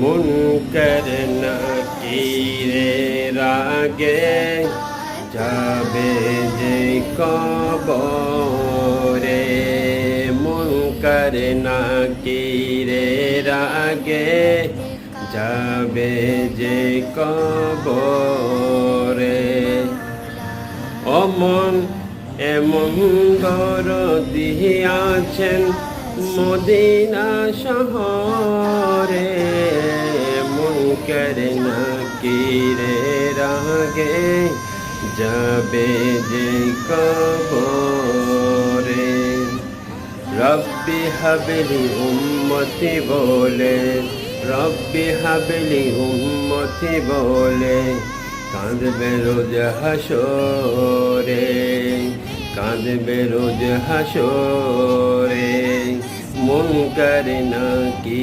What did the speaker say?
মুনকার নাকিরের আগে যাবে যে কবরে। মুনকার নাকিরের আগে যাবে যে কবরে। অমন এমন দরদি আছেন মদিনা শহরে। মুনকার নাকিরের আগে যাবে যে কবরে। রব্বি হাবলি উম্মতি বলে, রব্বি হাবলি উম্মতি বলে কাঁদবে রোজ হাসরে, কাঁদবে রোজ হাসরে। মুনকার নাকির